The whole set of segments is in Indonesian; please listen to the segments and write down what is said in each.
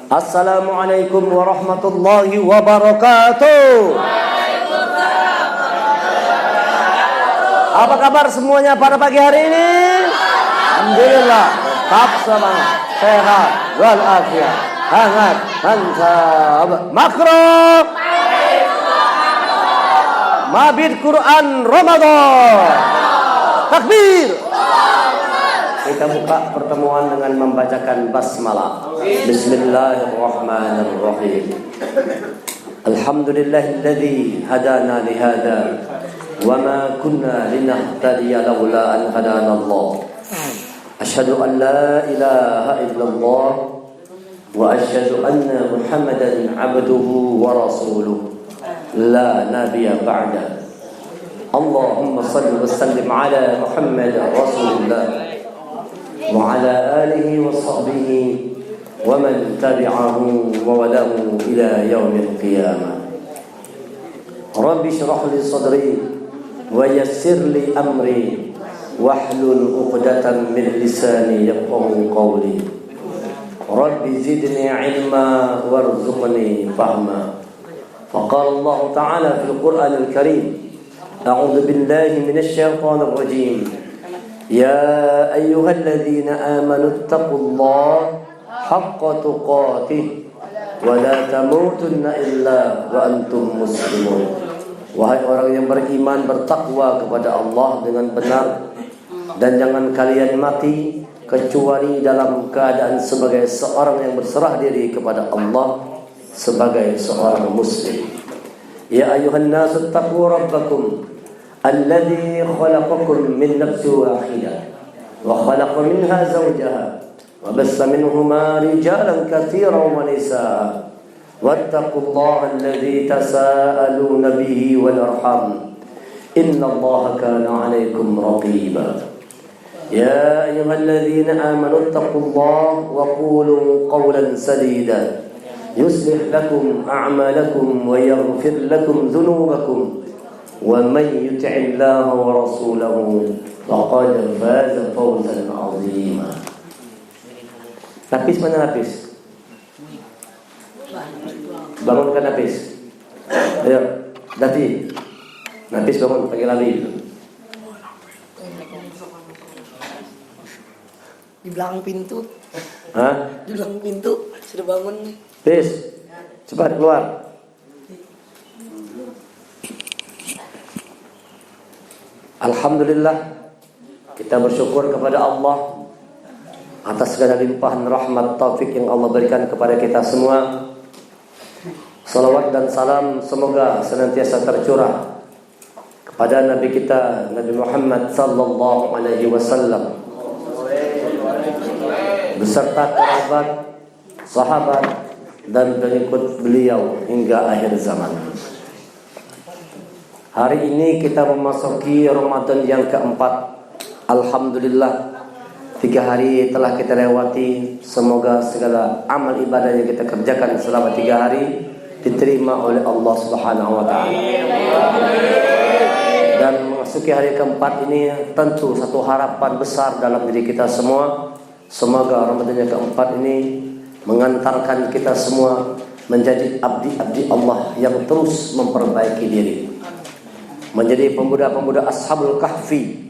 Assalamualaikum warahmatullahi wabarakatuh. Apa kabar semuanya pada pagi hari ini? Alhamdulillah, tetap semangat, sehat walafiat, hangat, mantap. Makro Mabit Quran Ramadan. Takbir. Kita buka pertemuan dengan membacakan basmalah. Bismillahirrahmanirrahim. Alhamdulillahilladzi hadana lihada wa ma kunna linahtadiya laula an hadana Allah. Asyhadu an la ilaha illallah wa asyhadu anna Muhammadan abduhu wa rasuluh. La nabiyya ba'da. Allahumma salli wa sallim ala Muhammad Rasulullah wa ala alihi wa sahbihi wa man tabi'ahu wa walahu ila yaumil qiyamah. Rabbi shrah li sadri wa yassir li amri wahlul 'uqdatam min lisani yafqahu qawli. Rabbi zidni 'ilma warzuqni fahma. فقال الله تعالى في القرآن الكريم أعوذ بالله من الشيطان الرجيم يا أيها الذين آمنوا اتقوا الله حق تقاته ولا تموتن إلا وأنتم مسلمون. Wahai orang yang beriman, bertakwa kepada Allah dengan benar, dan jangan kalian mati kecuali dalam keadaan sebagai seorang yang berserah diri kepada Allah, sebagai seorang muslim. Ya ayuhan nasu taqu rabbakum alladzi khalaqakum min nafsin wahidah wa khalaqa minha zawjaha wa bassa minhuma rijalan katsiran wa nisaa wattaqullaha alladzi tasaaluna bihi wal arham innallaha kana 'alaykum raqiba. Ya ayyuhalladzina amanu taqullaha wa qulu qawlan sadida يصلح لكم أعمالكم ويغفر لكم ذنوبكم ومن يطع الله ورسوله فقد فاز فوزا عظيما. Nafis mana Nafis? Bangunkan Nafis. Ayo, Dati. Nafis bangun, panggil Ali. Di belakang pintu. Hah? Di belakang pintu sudah bangun nih. Bis, cepat keluar. Alhamdulillah, kita bersyukur kepada Allah atas segala limpahan rahmat taufik yang Allah berikan kepada kita semua. Salawat dan salam semoga senantiasa tercurah kepada Nabi kita, Nabi Muhammad sallallahu alaihi wasallam, beserta kerabat, sahabat dan pengikut beliau hingga akhir zaman. Hari ini kita memasuki Ramadan yang keempat. Alhamdulillah, 3 hari telah kita lewati. Semoga segala amal ibadah yang kita kerjakan selama 3 hari diterima oleh Allah Subhanahu wa taala. Dan memasuki hari keempat ini tentu satu harapan besar dalam diri kita semua. Semoga Ramadan yang keempat ini mengantarkan kita semua menjadi abdi-abdi Allah yang terus memperbaiki diri, menjadi pemuda-pemuda Ashabul Kahfi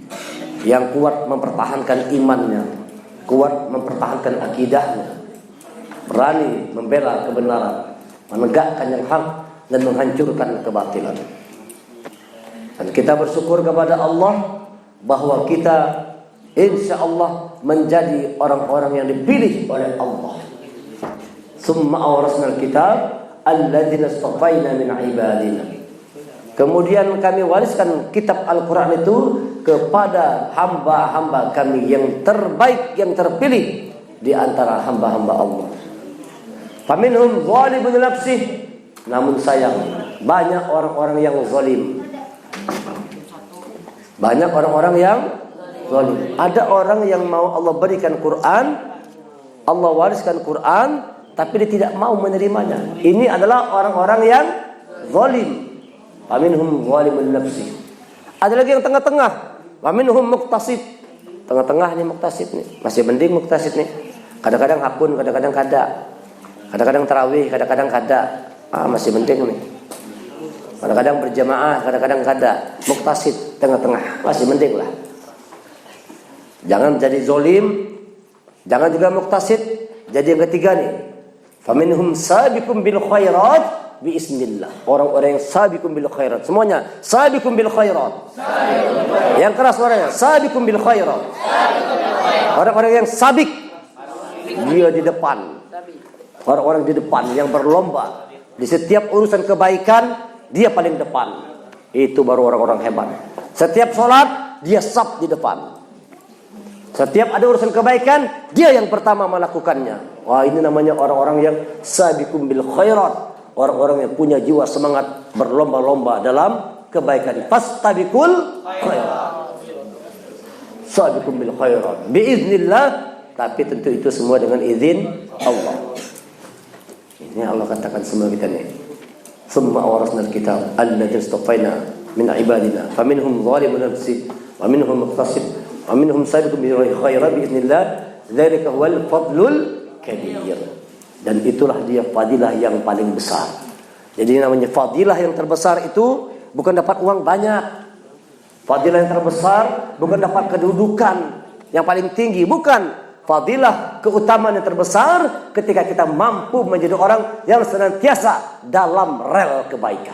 yang kuat mempertahankan imannya, kuat mempertahankan akidahnya, berani membela kebenaran, menegakkan yang hak dan menghancurkan kebatilan. Dan kita bersyukur kepada Allah bahwa kita insya Allah menjadi orang-orang yang dipilih oleh Allah. Summa awrasnal kitab alladzina istafaina min ibadina. Kemudian kami wariskan kitab Al-Quran itu kepada hamba-hamba kami yang terbaik, yang terpilih di antara hamba-hamba Allah. Faminhum zalimun nafsih. Namun sayang, banyak orang-orang yang zalim. Banyak orang-orang yang zalim. Ada orang yang mau Allah berikan Quran, Allah wariskan Quran, tapi dia tidak mau menerimanya. Ini adalah orang-orang yang zalim. Faminhum zalimun nafsi. Ada lagi yang tengah-tengah. Faminhum muqtasid. Tengah-tengah ini muqtasid nih. Masih mending muqtasid nih. Kadang-kadang hakun, kadang-kadang kada. Kadang-kadang tarawih, kadang-kadang kada. Masih penting nih. Kadang-kadang berjamaah, kadang-kadang kada. Muktasid tengah-tengah, masih penting lah. Jangan jadi zolim, jangan juga muktasid. Jadi yang ketiga nih, faminhum sabiqum bil khairat biiznillah. Orang-orang yang sabiqum bil khairat, semuanya sabiqum bil khairat. Yang keras suaranya, sabiqum bil khairat. Orang-orang yang sabik, dia di depan. Orang-orang di depan yang berlomba di setiap urusan kebaikan, dia paling depan. Itu baru orang-orang hebat. Setiap sholat, dia saf di depan. Setiap ada urusan kebaikan, dia yang pertama melakukannya. Wah, ini namanya orang-orang yang sabiqum bil khairat. Orang-orang yang punya jiwa semangat berlomba-lomba dalam kebaikan. Fastabiqul khairat. Sabiqum bil khairat. Biiznillah, tapi tentu itu semua dengan izin Allah. Ini Allah katakan semua kita nih. Summa awrasnal kitab alladzi istafaina min ibadina faminhum zalimun nafsi wa minhum muqtasid wa minhum sabiqun bil khairat biiznillah dzalika huwal fadlul kabir. Dan itulah dia fadilah yang paling besar. Jadi namanya fadilah yang terbesar itu bukan dapat uang banyak. Fadilah yang terbesar bukan dapat kedudukan yang paling tinggi, bukan. Fadilah keutamaan yang terbesar ketika kita mampu menjadi orang yang senantiasa dalam rel kebaikan.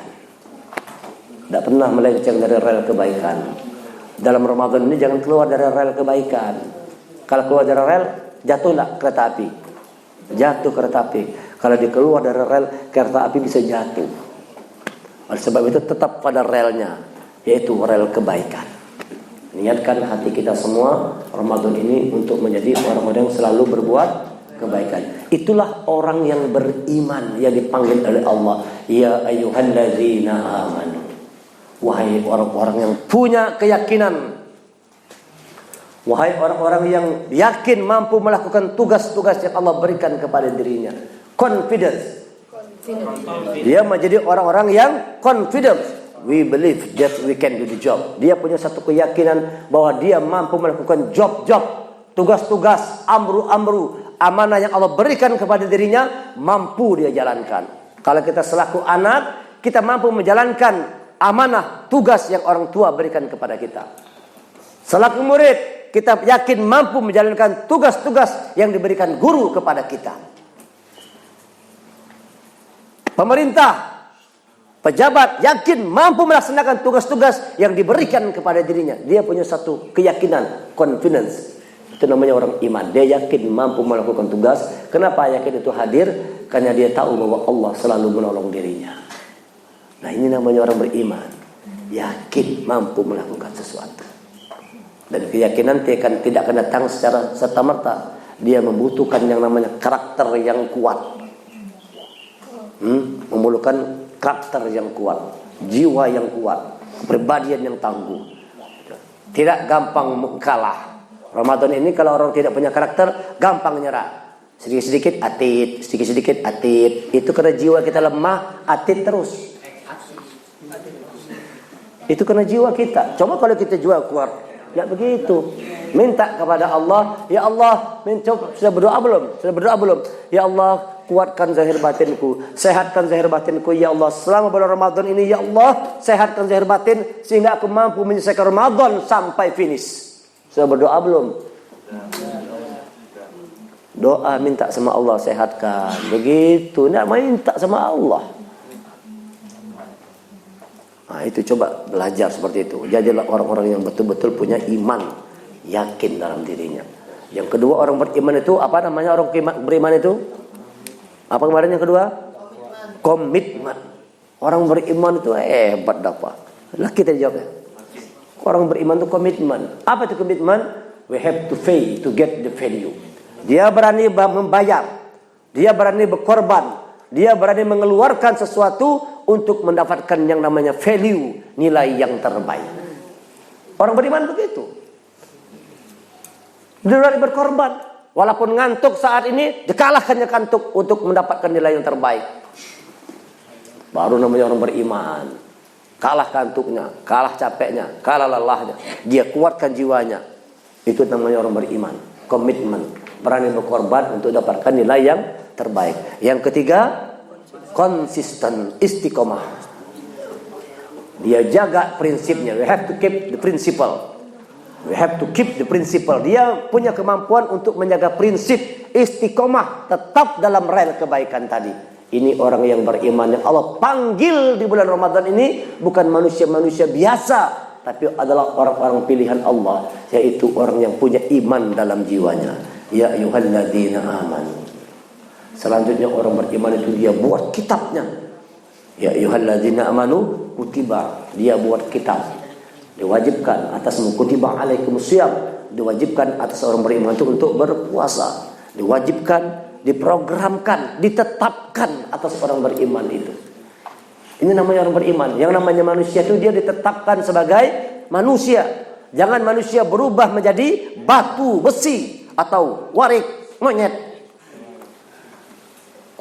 Tidak pernah melenceng dari rel kebaikan. Dalam Ramadan ini jangan keluar dari rel kebaikan. Kalau keluar dari rel, jatuhlah kereta api. Jatuh kereta api. Kalau dia keluar dari rel, kereta api bisa jatuh. Oleh sebab itu tetap pada relnya, yaitu rel kebaikan. Niatkan hati kita semua Ramadan ini untuk menjadi orang-orang yang selalu berbuat kebaikan. Itulah orang yang beriman yang dipanggil oleh Allah. Ya ayyuhalladzina amanu. Wahai orang-orang yang punya keyakinan. Wahai orang-orang yang yakin mampu melakukan tugas-tugas yang Allah berikan kepada dirinya. Confidence. Dia menjadi orang-orang yang confident. We believe that we can do the job. Dia punya satu keyakinan bahwa dia mampu melakukan job-job, tugas-tugas, amru-amru, amanah yang Allah berikan kepada dirinya, mampu dia jalankan. Kalau kita selaku anak, kita mampu menjalankan amanah, tugas yang orang tua berikan kepada kita. Selaku murid, kita yakin mampu menjalankan tugas-tugas yang diberikan guru kepada kita. Pemerintah, pejabat yakin mampu melaksanakan tugas-tugas yang diberikan kepada dirinya. Dia punya satu keyakinan, confidence. Itu namanya orang iman. Dia yakin mampu melakukan tugas. Kenapa yakin itu hadir? Karena dia tahu bahwa Allah selalu menolong dirinya. Nah, ini namanya orang beriman. Yakin mampu melakukan sesuatu. Dan keyakinan tidak akan datang secara serta-merta. Dia membutuhkan yang namanya karakter yang kuat. Memerlukan karakter yang kuat, jiwa yang kuat, kepribadian yang tangguh. Tidak gampang kalah. Ramadan ini kalau orang tidak punya karakter, gampang nyerah. Sedikit-sedikit atit, sedikit-sedikit atit. Itu karena jiwa kita lemah, atit terus. Itu karena jiwa kita. Coba kalau kita jiwa kuat, tidak begitu. Minta kepada Allah, ya Allah, sudah berdoa belum? Sudah berdoa belum? Ya Allah, kuatkan zahir batinku, sehatkan zahir batinku, ya Allah, selama bulan Ramadan ini, ya Allah, sehatkan zahir batin sehingga aku mampu menyelesaikan Ramadan sampai finish. Sudah berdoa belum? Doa minta sama Allah sehatkan. Begitu, nak minta sama Allah. Nah, itu coba belajar seperti itu. Jadilah orang-orang yang betul-betul punya iman, yakin dalam dirinya. Yang kedua, orang beriman itu apa namanya? Orang beriman itu apa kemarin yang kedua? Komitmen. Orang beriman itu hebat dapat. Lah kita jawabnya. Orang beriman itu komitmen. Apa itu komitmen? We have to pay to get the value. Dia berani membayar. Dia berani berkorban. Dia berani mengeluarkan sesuatu untuk mendapatkan yang namanya value, nilai yang terbaik. Orang beriman begitu. Dia berani berkorban. Walaupun ngantuk saat ini, dikalahkannya kantuk untuk mendapatkan nilai yang terbaik. Baru namanya orang beriman. Kalah kantuknya, kalah capeknya, kalah lelahnya. Dia kuatkan jiwanya. Itu namanya orang beriman. Komitmen. Berani berkorban untuk dapatkan nilai yang terbaik. Yang ketiga, konsisten, istiqomah. Dia jaga prinsipnya. We have to keep the principle. We have to keep the principle. Dia punya kemampuan untuk menjaga prinsip, istiqomah, tetap dalam rel kebaikan tadi. Ini orang yang beriman yang Allah panggil di bulan Ramadan ini bukan manusia-manusia biasa, tapi adalah orang-orang pilihan Allah, yaitu orang yang punya iman dalam jiwanya. Ya ayyuhalladzina amanu. Selanjutnya orang beriman itu dia buat kitabnya. Ya ayyuhalladzina amanu kutiba, dia buat kitab. Diwajibkan atasmu, kutiba alaikumusiyam, diwajibkan atas orang beriman itu untuk berpuasa. Diwajibkan, diprogramkan, ditetapkan atas orang beriman itu. Ini namanya orang beriman. Yang namanya manusia itu dia ditetapkan sebagai manusia. Jangan manusia berubah menjadi batu, besi, atau warik, monyet.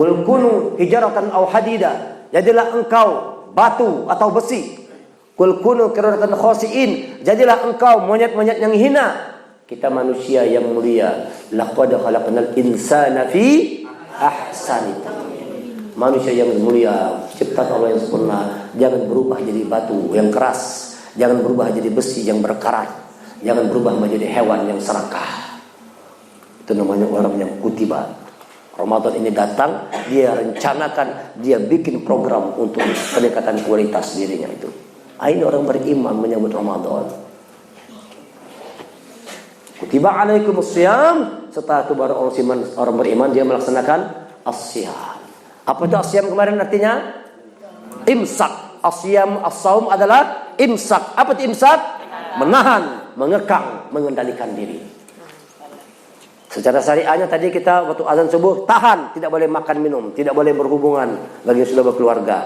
Kul kunu hijaratan aw hadida. Jadilah engkau batu atau besi. Kul kunu qiradatan khasiin. Jadilah engkau monyet-monyet yang hina. Kita manusia yang mulia. Laqad khalaqnal insana fi ahsani taqwim. Manusia yang mulia, ciptaan Allah yang sempurna. Jangan berubah jadi batu yang keras. Jangan berubah jadi besi yang berkarat. Jangan berubah menjadi hewan yang serakah. Itu namanya orang yang kutiba. Ramadan ini datang, dia rencanakan, dia bikin program untuk peningkatan kualitas dirinya itu. Ini orang beriman menyambut Ramadan. Kutiba alaikumusiyam. Setelah itu baru orang beriman dia melaksanakan as-siyam. Apa itu as-siyam kemarin artinya? Imsak. As-siyam, as-saum adalah imsak. Apa itu imsak? Menahan, mengekang, mengendalikan diri. Secara syariahnya tadi kita waktu azan subuh tahan, tidak boleh makan minum, tidak boleh berhubungan bagi yang sudah berkeluarga.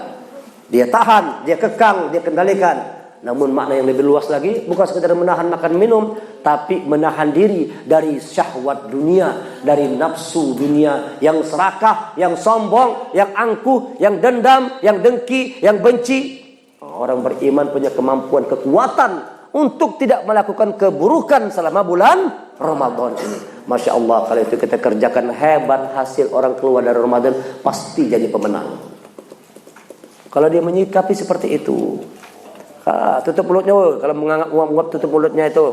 Dia tahan, dia kekang, dia kendalikan. Namun makna yang lebih luas lagi bukan sekedar menahan makan minum, tapi menahan diri dari syahwat dunia, dari nafsu dunia yang serakah, yang sombong, yang angkuh, yang dendam, yang dengki, yang benci. Orang beriman punya kemampuan, kekuatan untuk tidak melakukan keburukan selama bulan Ramadan ini. Masya Allah, kalau itu kita kerjakan hebat, hasil orang keluar dari Ramadan pasti jadi pemenang. Kalau dia menyikapi seperti itu, tutup mulutnya, kalau menganggap tutup mulutnya itu.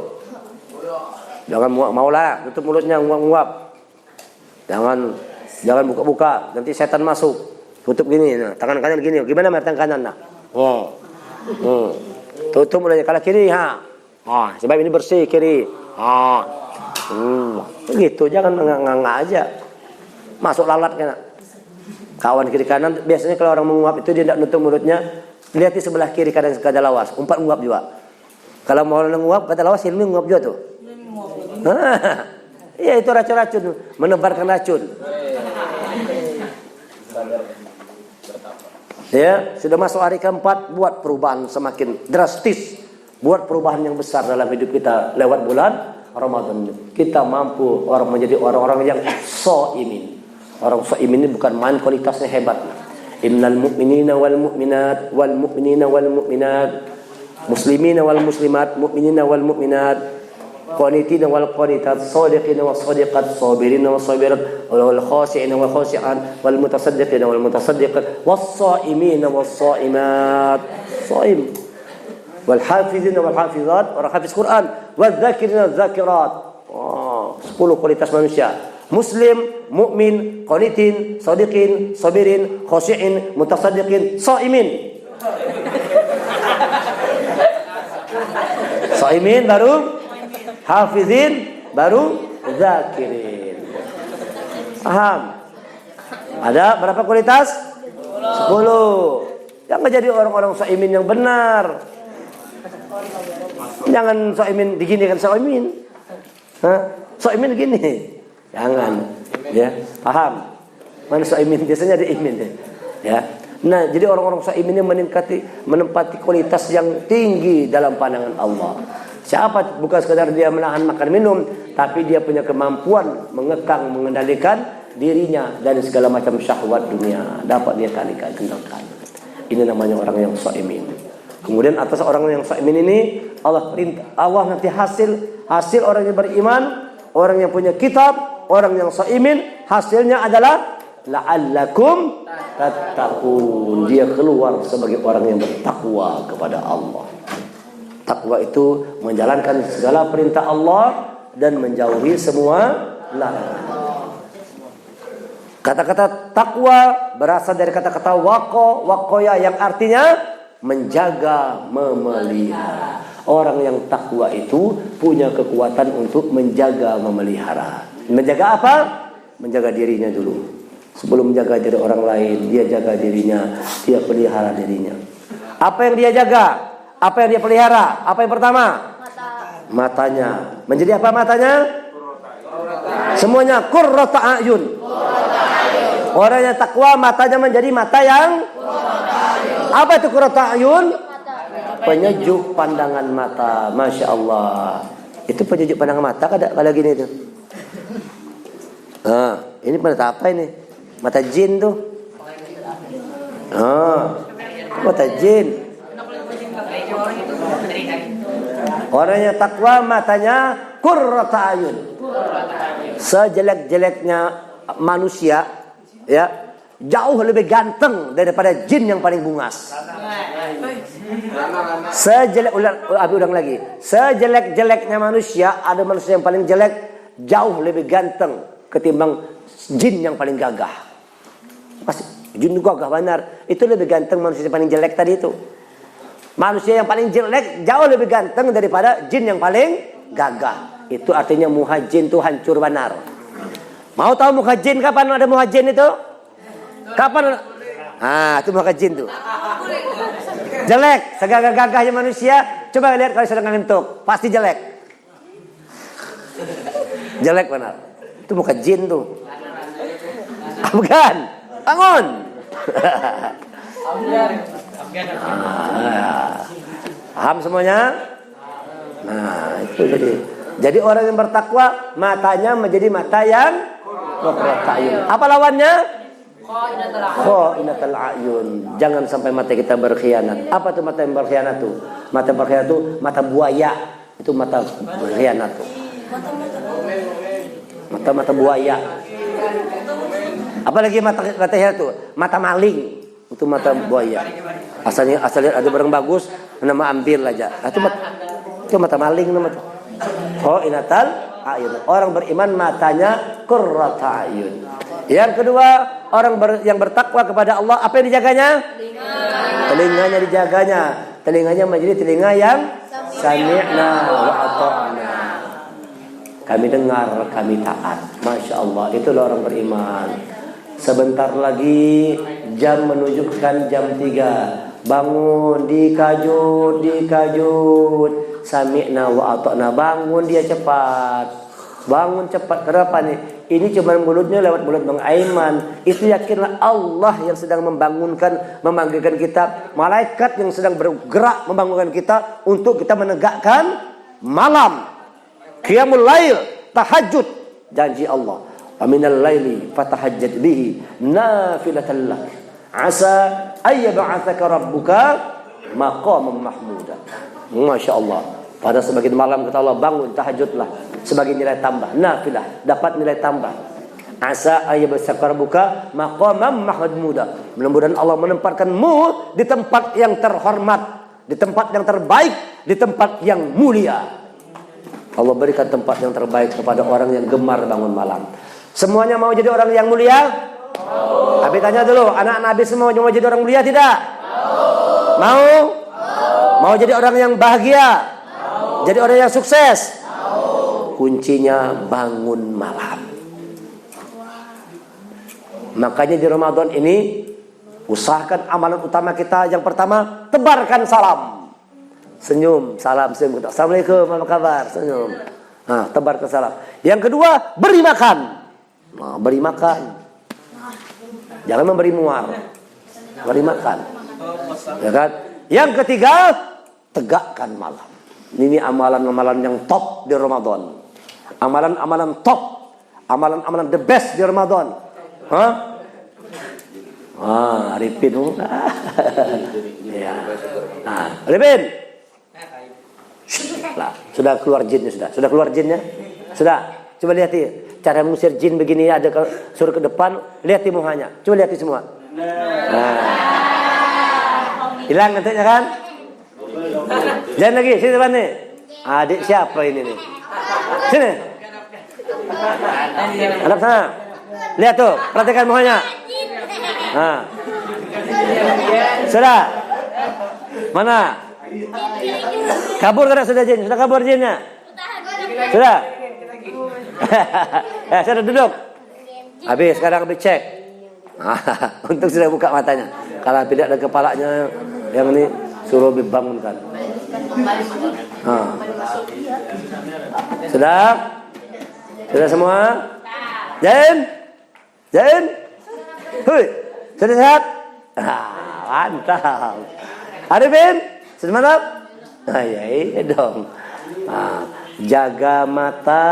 Jangan maulah, tutup mulutnya, nguap-nguap. Jangan buka-buka, nanti setan masuk. Tutup gini, nah, tangan kanan gini. Gimana tangan kanan nah? Tutup mulutnya, kalau kiri sebab ini bersih kiri. Begitu, jangan nganga aja. Masuk lalat kena. Kawan kiri kanan, biasanya kalau orang menguap itu dia tidak nutup mulutnya. Lihat di sebelah kiri kanan kata lawas, umpat nguap juga. Kalau mau nguap kata lawas, ilmu nguap juga tuh. Iya, itu racun-racun, menebarkan racun. Ya, sudah masuk hari keempat, buat perubahan semakin drastis, buat perubahan yang besar dalam hidup kita lewat bulan Ramadan. Kita mampu menjadi orang-orang yang shaimin. Orang shaimin ini bukan main, kualitasnya hebat. Innal mu'minina wal mu'minat wal mu'minina wal mu'minat muslimina wal muslimat mu'minina wal mu'minat qanitina wal qanitat shadiqina was shadiqat sabirina was sabirat wal khashi'ina wal khashi'at wal mutasaddiqina wal mutasaddiqat was sha'imina was sha'imat shaim wal hafizina wal hafizat orang hafiz Quran wal dzakirina wal dzakirat. 10 kualitas manusia. Muslim, mukmin, qanitin, sadiqin, sabirin, khashi'in, mutasaddiqin, shaimin. Shaimin baru hafizin, baru zakirin. Paham? Ada berapa kualitas? 10. Jangan jadi orang-orang shaimin yang benar. Jangan shaimin diginikan shaimin. Shaimin gini. Jangan, ya, paham? Mana shaimin biasanya ada imin, ya. Nah, jadi orang-orang shaimin ini menempati kualitas yang tinggi dalam pandangan Allah. Siapa bukan sekadar dia menahan makan minum, tapi dia punya kemampuan mengekang, mengendalikan dirinya dari segala macam syahwat dunia. Dapat dia kendalikan. Ini namanya orang yang shaimin. Kemudian atas orang yang shaimin ini Allah nanti hasil orang yang beriman, orang yang punya kitab, orang yang shaimin, hasilnya adalah la'allakum tattaqun. Dia keluar sebagai orang yang bertakwa kepada Allah. Takwa itu menjalankan segala perintah Allah dan menjauhi semua larangan. Kata-kata takwa berasal dari kata-kata waqaya yang artinya menjaga, memelihara. Orang yang takwa itu punya kekuatan untuk menjaga, memelihara. Menjaga apa? Menjaga dirinya dulu. Sebelum menjaga diri orang lain, dia jaga dirinya, dia pelihara dirinya. Apa yang dia jaga? Apa yang dia pelihara? Apa yang pertama? Matanya. Menjadi apa matanya? Semuanya qurrata a'yun. Orang yang takwa matanya menjadi mata yang apa itu qurrata a'yun? Penyejuk pandangan mata. Masya Allah. Itu penyejuk pandangan mata kalau gini itu. Ini mata apa ini? Mata jin tuh. Mata jin. Orangnya takwa matanya qurrata ayun. Sejelek-jeleknya manusia ya, jauh lebih ganteng daripada jin yang paling bungas. Ulang lagi. Sejelek-jeleknya manusia, ada manusia yang paling jelek jauh lebih ganteng ketimbang jin yang paling gagah. Pasti jin gagah benar. Itu lebih ganteng manusia yang paling jelek tadi itu. Manusia yang paling jelek jauh lebih ganteng daripada jin yang paling gagah. Itu artinya muhajin itu hancur benar. Mau tahu muhajin kapan ada muhajin itu? Kapan? Itu muhajin tuh. Jelek, segagah-gagahnya manusia. Coba lihat kalau sedang ngantuk, pasti jelek. Jelek benar. Itu muhajin tuh. Bukan. Bangun. Paham semuanya? Nah, itu jadi orang yang bertakwa matanya menjadi mata yang bertayun. Apa lawannya? Kha'inatul a'yun. Jangan sampai mata kita berkhianat. Apa tuh mata yang berkhianat tuh? Mata berkhianat tuh mata buaya. Itu mata berkhianat tuh. Mata buaya. Apalagi mata hianat tuh? Mata maling. Itu mata buaya. Asalnya ada barang bagus, nama ambil aja. Itu mata maling nama tuh. Kha'inatul a'yun. Orang beriman matanya qurrata a'yun. Yang kedua, orang yang bertakwa kepada Allah, apa yang dijaganya? Telinganya dijaganya. Telinganya menjadi telinga yang sami'na wa ata'na. Kami dengar, kami taat. Masya Allah, itulah orang beriman. Sebentar lagi jam menunjukkan jam 3. Bangun, dikajut. Sami'na wa ata'na. Bangun dia cepat. Bangun cepat. Kenapa nih? Ini cuma mulutnya lewat mulut Bang Aiman. Itu yakinlah Allah yang sedang memanggilkan kita. Malaikat yang sedang bergerak membangunkan kita untuk kita menegakkan malam. Qiyamul lail, tahajud. Janji Allah. Aminal laili fatahajjad bihi nafilatan lak. Asa ayyab'atsaka rabbuka maqaman mahmuda. Masya Allah. Pada sebagian malam kata Allah, bangun tahajudlah sebagai nilai tambah, nafilah, dapat nilai tambah. Asa ayyab'atsaka rabbuka maqaman mahmuda. Mudah-mudahan Allah menempatkanmu di tempat yang terhormat, di tempat yang terbaik, di tempat yang mulia. Allah berikan tempat yang terbaik kepada orang yang gemar bangun malam. Semuanya mau jadi orang yang mulia? Tapi tanya dulu, anak Nabi semua mau jadi orang mulia tidak? Mau? Mau jadi orang yang bahagia? Jadi orang yang sukses? Kuncinya bangun malam. Makanya di Ramadan ini usahakan amalan utama kita yang pertama, tebarkan salam. Senyum, salam, senyum. Assalamualaikum, apa kabar? Senyum. Tebarkan salam. Yang kedua, beri makan. Beri makan. Jangan memberi muar. Beri makan. Ya kan? Yang ketiga, tegakkan malam. Ini amalan-amalan yang top di Ramadan. Amalan-amalan top. Amalan-amalan the best di Ramadan. Arifin. Ya. Arifin. Sudah keluar jinnya sudah. Sudah keluar jinnya? Sudah. Coba lihat cara mengusir jin begini, ada suruh ke depan, lihat mukanya. Coba lihat semua. Nah. Hilang nantinya kan? Jangan lagi, sini depan nih. Adik siapa ini nih? Sini. Hadap sana. Lihat tuh, perhatikan mukanya. Nah. Sudah. Mana? Kabur tidak sudah jin? Sudah kabur jinnya? Sudah? Sudah duduk? Habis, sekarang habis cek. Untuk sudah buka matanya. Kalau tidak ada kepalanya yang ini, suruh dibangunkan. Sudah? Sudah semua? Jain? Jain? Hui, sudah sehat? Mantap. Arifin, sudah mantap? Iya dong. Jaga mata,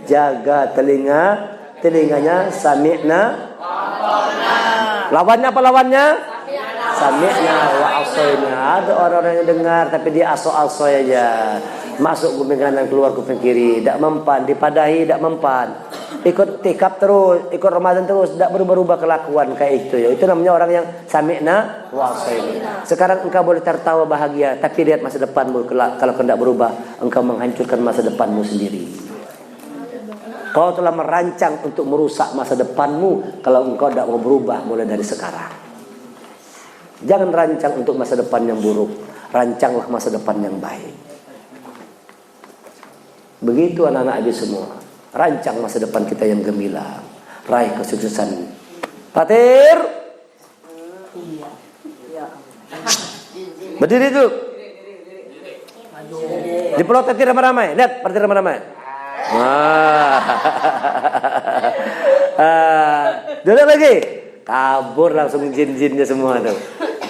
jaga telinga, telinganya sami'na. Lawannya apa lawannya? Sami'na wa asoyna. Ada orang-orang yang dengar tapi dia aso-asoy aja. Masuk kuping kanan, keluar kuping kiri, tidak mempan, dipadahi tidak mempan. Ikut tikap terus, ikut Ramadan terus, tidak berubah-ubah kelakuan kayak itu ya. Itu namanya orang yang sami'na wa asoyna. Sekarang engkau boleh tertawa bahagia, tapi lihat masa depanmu. Kalau kau tidak berubah, engkau menghancurkan masa depanmu sendiri. Kau telah merancang untuk merusak masa depanmu kalau engkau tidak mau berubah mulai dari sekarang. Jangan rancang untuk masa depan yang buruk, rancanglah masa depan yang baik. Begitu anak-anak Abi semua, rancang masa depan kita yang gemilang, raih kesuksesan. Fatir, berdiri dulu. Dipelototin ramai-ramai, lihat berdiri ramai-ramai. Duduk lagi. Kabur langsung jin-jinnya semua tuh.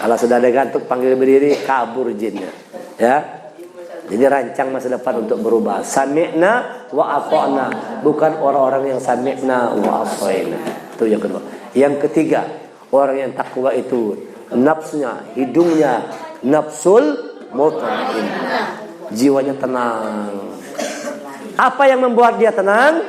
Kalau sudah ada gantuk panggil berdiri, kabur jinnya. Ya. Jadi rancang masa depan untuk berubah. Sami'na wa ata'na, bukan orang-orang yang sami'na wa asoyna. Itu yang kedua. Yang ketiga, orang yang takwa itu nafsunya, hidungnya nafsul mutmainnah. Jiwanya tenang. Apa yang membuat dia tenang?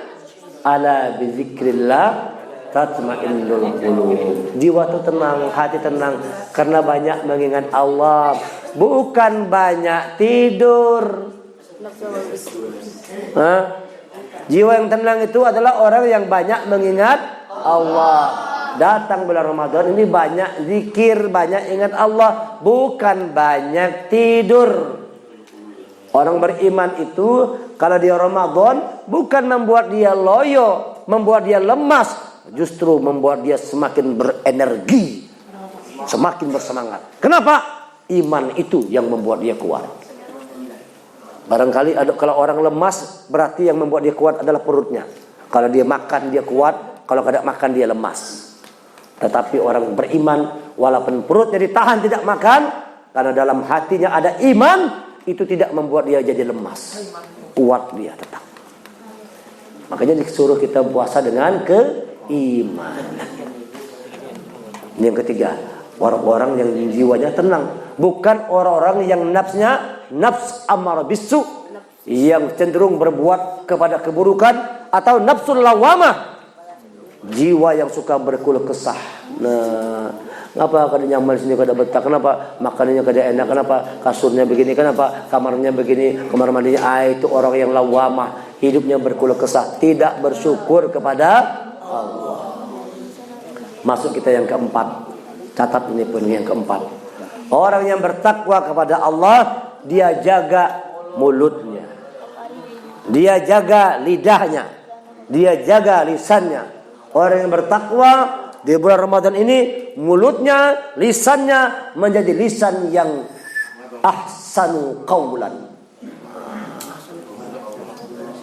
Ala bizikrillah tatma'innul qulub. Jiwa itu tenang, hati tenang karena banyak mengingat Allah, bukan banyak tidur. Jiwa yang tenang itu adalah orang yang banyak mengingat Allah. Datang bulan Ramadan ini banyak zikir, banyak ingat Allah, bukan banyak tidur. Orang beriman itu kalau dia Ramadan bukan membuat dia loyo, membuat dia lemas, justru membuat dia semakin berenergi, semakin bersemangat. Kenapa? Iman itu yang membuat dia kuat. Barangkali kalau orang lemas berarti yang membuat dia kuat adalah perutnya. Kalau dia makan dia kuat, kalau tidak makan dia lemas. Tetapi orang beriman walaupun perutnya ditahan tidak makan, karena dalam hatinya ada iman, itu tidak membuat dia jadi lemas. Kuat dia tetap. Makanya disuruh kita puasa dengan keimanan. Yang ketiga, orang-orang yang jiwanya tenang, bukan orang-orang yang nafsnya nafs ammarah bisu, yang cenderung berbuat kepada keburukan, atau nafsul lawamah, jiwa yang suka berkeluh kesah. Nah, kenapa kada nyaman sini, kada betah, kenapa makanannya kada enak, kenapa kasurnya begini, kenapa kamarnya begini, kamar mandinya. Itu orang yang lawamah, hidupnya berkeluh kesah, tidak bersyukur kepada Allah. Masuk kita yang keempat. Catat ini pun yang keempat. Orang yang bertakwa kepada Allah, dia jaga mulutnya, dia jaga lidahnya, dia jaga lisannya. Orang yang bertakwa di bulan Ramadan ini, mulutnya, lisannya menjadi lisan yang ahsanu qaulan.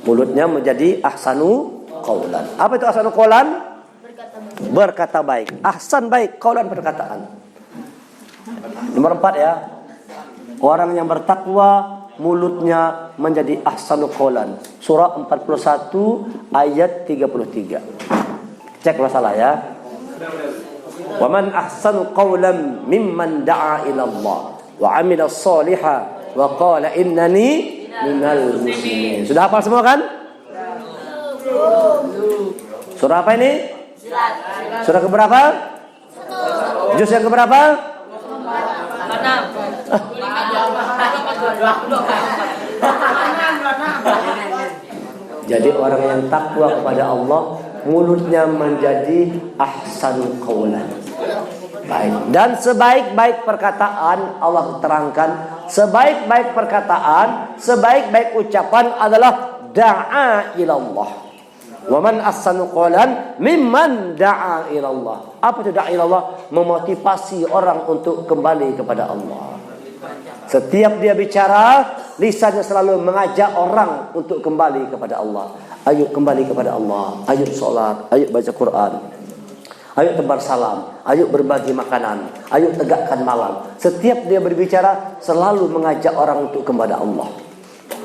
Mulutnya menjadi ahsanu qaulan. Apa itu ahsanu qaulan? Berkata baik. Ahsan baik, qaulan perkataan. Nomor 4 ya. Orang yang bertakwa mulutnya menjadi ahsanu qaulan. Surah 41 ayat 33. Cek masalah ya. Wa man ahsanu qawlan mimman da'a ila Allah wa 'amila shalihan wa qala innani minal muslimin. Sudah hafal semua kan? Surah apa ini? Surah keberapa? Juz yang keberapa? Jadi orang yang takwa kepada Allah, mulutnya menjadi ahsanul qaulan. Baik. Dan sebaik-baik perkataan, Allah terangkan, sebaik-baik perkataan, sebaik-baik ucapan adalah da'a ilallah. Wa man ahsanu qawlan mimman da'a ilallah. Apa itu da'a ilallah? Memotivasi orang untuk kembali kepada Allah. Setiap dia bicara, lisannya selalu mengajak orang untuk kembali kepada Allah. Ayo kembali kepada Allah. Ayo sholat. Ayo baca Quran. Ayo tebar salam. Ayo berbagi makanan. Ayo tegakkan malam. Setiap dia berbicara, selalu mengajak orang untuk kepada Allah.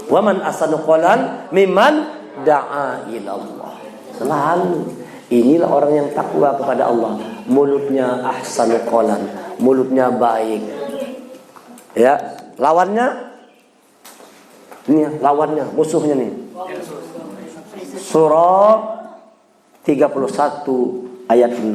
Wa man ahsanu qawlan mimman da'a ilallah. Selalu. Inilah orang yang takwa kepada Allah. Mulutnya ahsanu qawlan. Mulutnya baik. Ya, lawannya ini lawannya, musuhnya nih. Surah 31 ayat 6.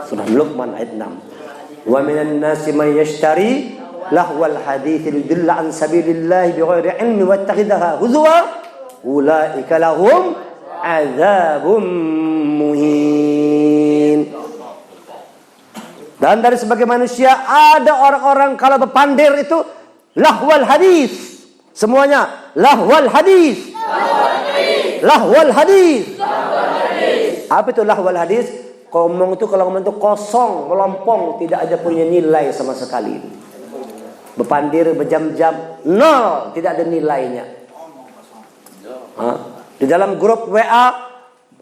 Surah Luqman ayat 6. Wa minan nasi may yashtari lahwal hadits lidilla an sabilillah bighairi ilmi wattakhidha huzwa ulaika lahum adzabun muhin. Dan dari sebagai manusia ada orang-orang kalau berpandir itu lahwal hadis. Semuanya lahwal hadis. Lahwal hadis. Apa itu lahwal hadis? Ngomong itu kalau ngomong itu kosong, melompong, tidak ada punya nilai sama sekali. Berpandir berjam-jam, nol, tidak ada nilainya. Di dalam grup WA,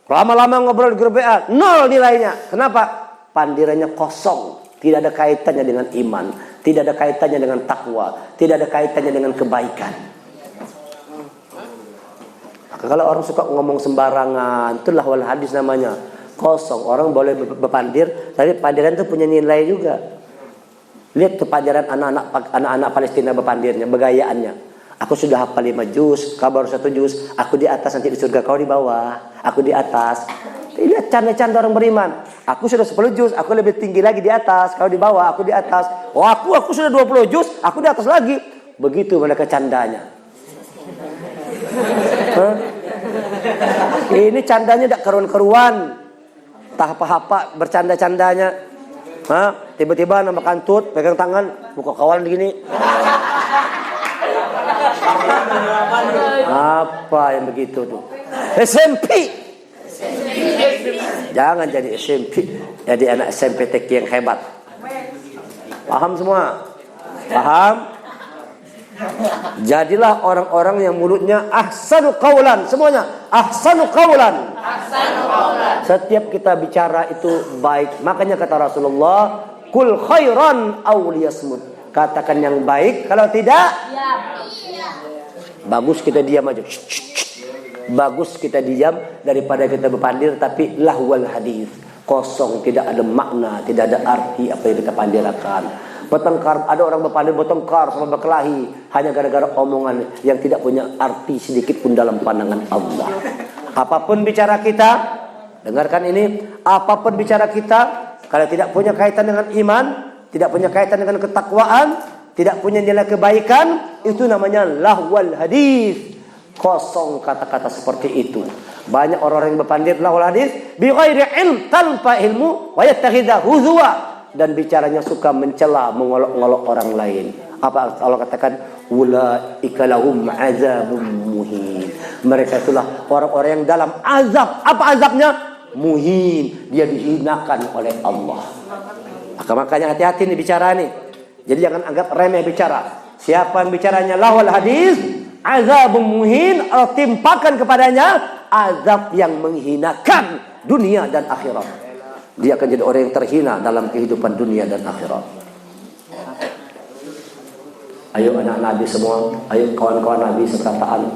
lama-lama ngobrol di grup WA, nol nilainya. Kenapa? Pandirannya kosong, tidak ada kaitannya dengan iman, tidak ada kaitannya dengan takwa, tidak ada kaitannya dengan kebaikan. Kalau orang suka ngomong sembarangan, itulah wal hadis namanya. Kosong, orang boleh berpandir, tapi pandiran itu punya nilai juga. Lihat kepandiran anak-anak Palestina berpandirnya, bergayaannya. Aku sudah hafal 5 juz, kau baru 1 juz, aku di atas nanti di surga, kau di bawah, aku di atas. Lihat canda-canda orang beriman. Aku sudah 10 juz, aku lebih tinggi lagi di atas, kau di bawah, aku di atas. Oh, aku sudah 20 juz, aku di atas lagi. Begitu mereka candanya. Ini candanya tidak keruan-keruan. Tak apa-apa bercanda-candanya. Tiba-tiba nama kantut, pegang tangan, muka kawan begini. Apa yang begitu tuh? SMP. Jangan jadi SMP, jadi anak SMP TK yang hebat. Paham semua? Paham? Jadilah orang-orang yang mulutnya ahsanu qaulan, semuanya ahsanu qaulan. Setiap kita bicara itu baik. Makanya kata Rasulullah, kul khairan aw liyasmut. Katakan yang baik, kalau tidak bagus kita diam aja. Bagus kita diam daripada kita berpandir tapi lahwal hadis, kosong, tidak ada makna, tidak ada arti apa yang kita pandirakan. Bertengkar, ada orang berpandir bertengkar sama berkelahi hanya gara-gara omongan yang tidak punya arti sedikit pun dalam pandangan Allah. Apapun bicara kita, dengarkan ini, apapun bicara kita kalau tidak punya kaitan dengan iman, tidak punya kaitan dengan ketakwaan, tidak punya nilai kebaikan, itu namanya lahwal hadis. Kosong kata-kata seperti itu. Banyak orang yang berpandir lahwal hadis bi ghairi ilm, tanpa ilmu, wa yattakhidha huzwa, dan bicaranya suka mencela, mengolok-olok orang lain. Apa Allah katakan? Ulaika lahum azabun muhin. Mereka itulah orang-orang yang dalam azab. Apa azabnya? Muhin. Dia dihinakan oleh Allah. Makanya hati-hati nih bicara nih. Jadi jangan anggap remeh bicara. Siapa yang bicaranya lahwal hadis, azabun muhin, Allah timpakan kepadanya azab yang menghinakan dunia dan akhirat. Dia akan jadi orang yang terhina dalam kehidupan dunia dan akhirat. Ayo anak Nabi semua, ayo kawan-kawan Nabi sepertaan,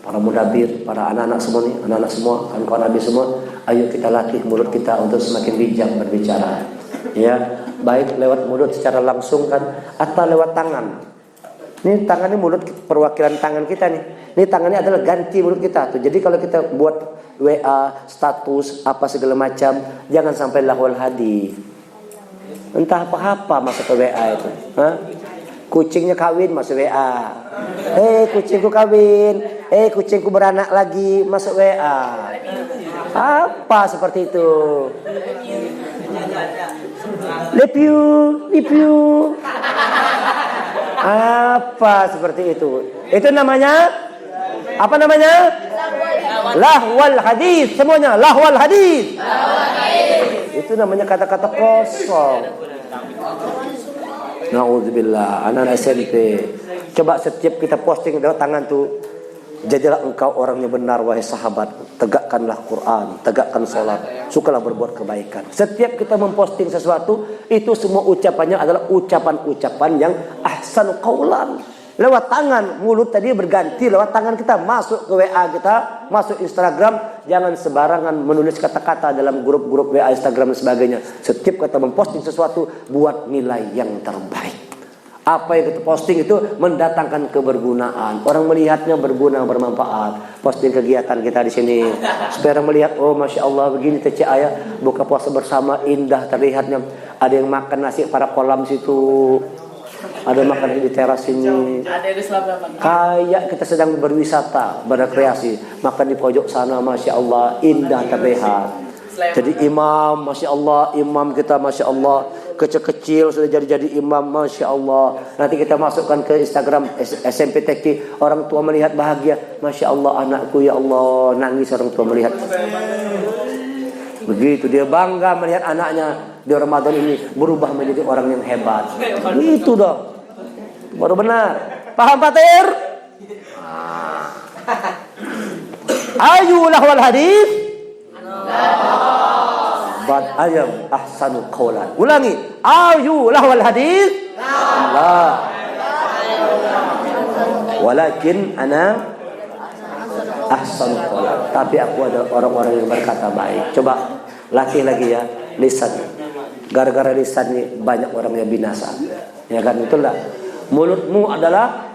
para mudabir, para anak-anak semua nih, anak-anak semua, kawan-kawan Nabi semua, ayo kita latih mulut kita untuk semakin bijak berbicara. Ya, baik lewat mulut secara langsung kan, atau lewat tangan. Ini tangan ini mulut perwakilan tangan kita nih. Ini tangannya adalah ganti mulut kita tuh. Jadi kalau kita buat WA, status, apa segala macam, jangan sampai lahwal hadis. Entah apa-apa masuk ke WA itu. Hah? Kucingnya kawin masuk WA. Kucingku kawin. Kucingku beranak lagi masuk WA. Apa seperti itu? Love you. Apa seperti itu? Itu namanya apa namanya? Lahwal hadis. Semuanya lahwal hadis. Itu namanya kata-kata kosong. Nauzubillah. Anak SMP. Coba setiap kita posting dengan tangan tuh, jadilah engkau orang yang benar wahai sahabat. Tegakkanlah Quran, tegakkan sholat, sukalah berbuat kebaikan. Setiap kita memposting sesuatu, itu semua ucapannya adalah ucapan-ucapan yang ahsan qaulan. Lewat tangan, mulut tadi berganti lewat tangan kita masuk ke WA kita, masuk Instagram. Jangan sembarangan menulis kata-kata dalam grup-grup WA, Instagram dan sebagainya. Setiap kita memposting sesuatu, buat nilai yang terbaik. Apa yang kita posting itu mendatangkan kebergunaan. Orang melihatnya berguna, bermanfaat. Posting kegiatan kita di sini supaya orang melihat, oh masya Allah begini TC Ayah buka puasa bersama, indah terlihatnya. Ada yang makan nasi pada kolam situ, ada makan di teras ini. Kayak kita sedang berwisata, berrekreasi. Makan di pojok sana, masya Allah indah terlihat. Jadi imam, masya Allah, imam kita masya Allah kecil-kecil sudah jadi imam, masya Allah. Nanti kita masukkan ke Instagram SMP TK, orang tua melihat bahagia, masya Allah anakku ya Allah, nangis orang tua melihat. Begitu dia bangga melihat anaknya di Ramadan ini berubah menjadi orang yang hebat. Itu dong, baru benar. Paham Fatir? Ayu lahwal hadis. Bad ayam ahsanu qaulan. Ulangi. Ayu lahwal hadis. La. Walakin ana ahsanu qaulan. Tapi aku adalah orang-orang yang berkata baik. Coba latih lagi ya lisan. Gara-gara lisan ini banyak orang yang binasa. Ya kan, betul tak? Mulutmu adalah,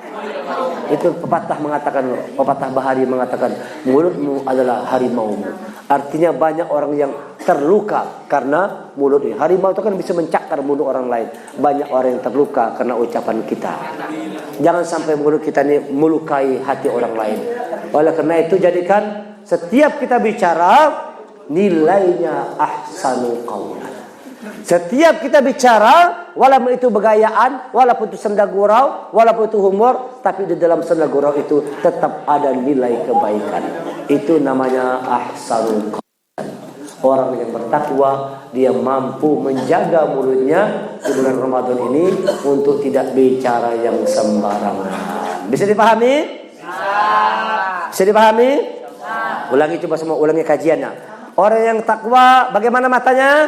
itu pepatah bahari mengatakan mulutmu adalah harimaumu. Artinya banyak orang yang terluka karena mulut ini. Harimau itu kan bisa mencakar mulut orang lain. Banyak orang yang terluka karena ucapan kita. Jangan sampai mulut kita ini melukai hati orang lain. Oleh karena itu jadikan setiap kita bicara nilainya ahsanu qaulan. Setiap kita bicara, walaupun itu begayaan, walaupun itu senda gurau, walaupun itu humor, tapi di dalam senda gurau itu tetap ada nilai kebaikan. Itu namanya ahsanul qaulan. Orang yang bertakwa, dia mampu menjaga mulutnya di bulan Ramadan ini untuk tidak bicara yang sembarangan. Bisa dipahami? Bisa dipahami? Ulangi, coba semua ulangi kajiannya. Orang yang takwa, bagaimana matanya?